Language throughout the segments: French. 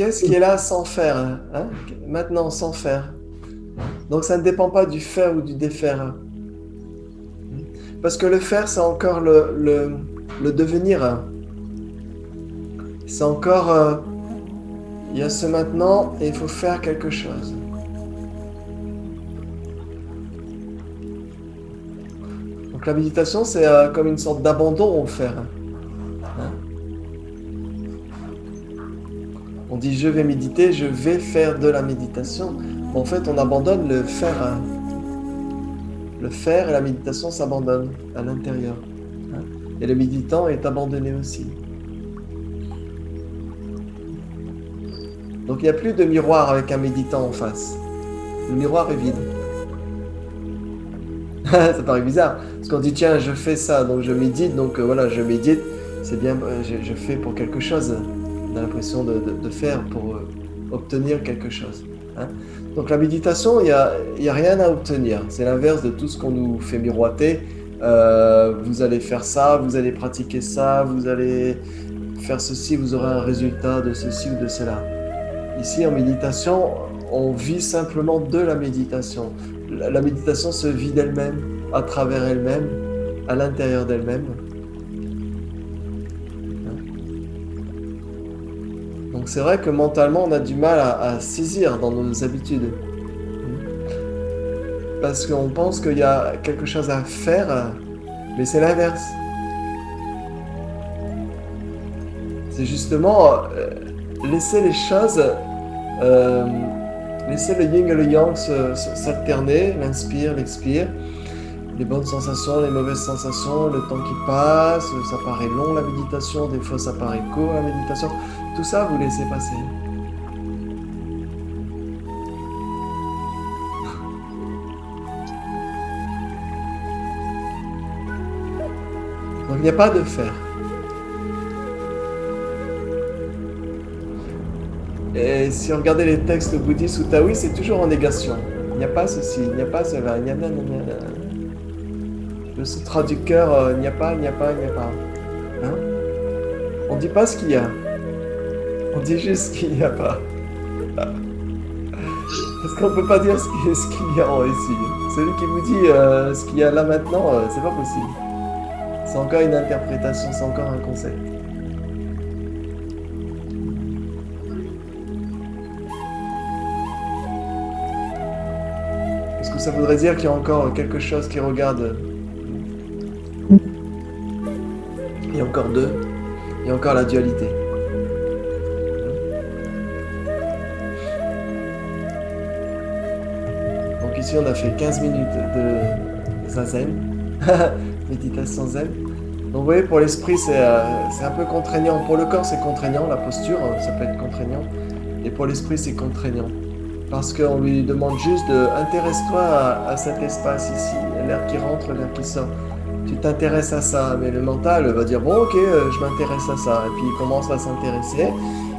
Qu'est-ce qui est là sans faire, hein? Maintenant, sans faire. Donc ça ne dépend pas du faire ou du défaire. Parce que le faire, c'est encore le devenir. C'est encore... il y a ce maintenant et il faut faire quelque chose. Donc la méditation, c'est comme une sorte d'abandon au faire. Hein? On dit je vais méditer, je vais faire de la méditation. En fait, on abandonne le faire. Le faire et la méditation s'abandonnent à l'intérieur. Hein? Et le méditant est abandonné aussi. Donc il n'y a plus de miroir avec un méditant en face. Le miroir est vide. Ça paraît bizarre. Parce qu'on dit tiens, je fais ça, donc je médite, donc voilà, je médite. C'est bien, je fais pour quelque chose. On a l'impression de faire pour obtenir quelque chose. Hein? Donc la méditation, il y a rien à obtenir. C'est l'inverse de tout ce qu'on nous fait miroiter. Vous allez faire ça, vous allez pratiquer ça, vous allez faire ceci, vous aurez un résultat de ceci ou de cela. Ici, en méditation, on vit simplement de la méditation. La méditation se vit d'elle-même, à travers elle-même, à l'intérieur d'elle-même. Donc c'est vrai que mentalement, on a du mal à saisir dans nos habitudes. Parce qu'on pense qu'il y a quelque chose à faire, mais c'est l'inverse. C'est justement laisser les choses, laisser le yin et le yang s'alterner, l'inspire, l'expire, les bonnes sensations, les mauvaises sensations, le temps qui passe, ça paraît long la méditation, des fois ça paraît court la méditation, tout ça vous laissez passer. Donc il n'y a pas de faire. Et si on regardait les textes bouddhistes ou taoïstes, c'est toujours en négation. Il n'y a pas ceci, il n'y a pas cela, il n'y a pas... Le sutra du cœur, il n'y a pas, il n'y a pas, il n'y a pas. Hein? On ne dit pas ce qu'il y a. On dit juste qu'il n'y a pas. Parce qu'on ne peut pas dire ce qu'il y a ici. Celui qui vous dit ce qu'il y a là maintenant, c'est pas possible. C'est encore une interprétation, c'est encore un concept. Est-ce que ça voudrait dire qu'il y a encore quelque chose qui regarde? Il y a encore deux. Il y a encore la dualité. Donc ici, on a fait 15 minutes de zazen. Méditation zen. Donc vous voyez, pour l'esprit, c'est un peu contraignant. Pour le corps, c'est contraignant. La posture, ça peut être contraignant. Et pour l'esprit, c'est contraignant. Parce qu'on lui demande juste de intéresse-toi à cet espace ici, l'air qui rentre, l'air qui sort. Tu t'intéresses à ça, mais le mental va dire bon ok, je m'intéresse à ça. Et puis il commence à s'intéresser.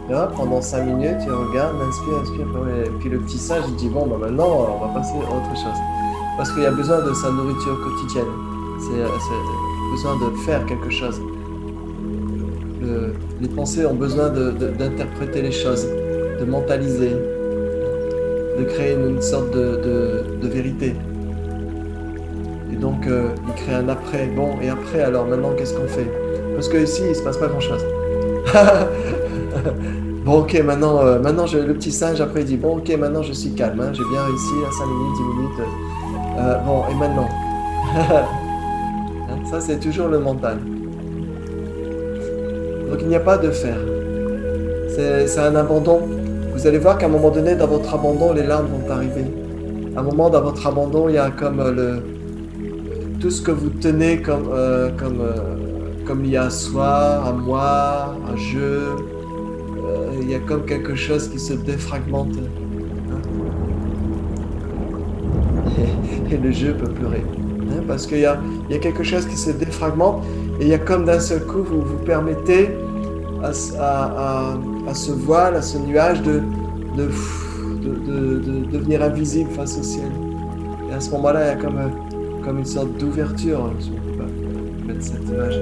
Là, pendant 5 minutes, il regarde, inspire, inspire. Et puis le petit singe, il dit bon, bah maintenant, on va passer à autre chose. Parce qu'il y a besoin de sa nourriture quotidienne. C'est besoin de faire quelque chose. Les pensées ont besoin d'interpréter les choses, de mentaliser, de créer une sorte de vérité. Et donc, il crée un après. Bon, et après, alors maintenant, qu'est-ce qu'on fait? Parce que ici, il ne se passe pas grand-chose. Bon, ok, maintenant, le petit singe, après, il dit, bon, ok, maintenant, je suis calme. Hein, j'ai bien réussi, à 5 minutes, 10 minutes. Bon, et maintenant? Ça, c'est toujours le mental. Donc, il n'y a pas de faire. C'est un abandon. Vous allez voir qu'à un moment donné, dans votre abandon, les larmes vont arriver. À un moment, dans votre abandon, il y a comme tout ce que vous tenez comme lié à soi, à moi, à je. Il y a comme quelque chose qui se défragmente. Et le je peut pleurer. Parce qu'il y a quelque chose qui se défragmente et il y a comme d'un seul coup, vous vous permettez à ce voile, à ce nuage de devenir invisible face au ciel. Et à ce moment-là, il y a comme une sorte d'ouverture, si on peut pas mettre cette image.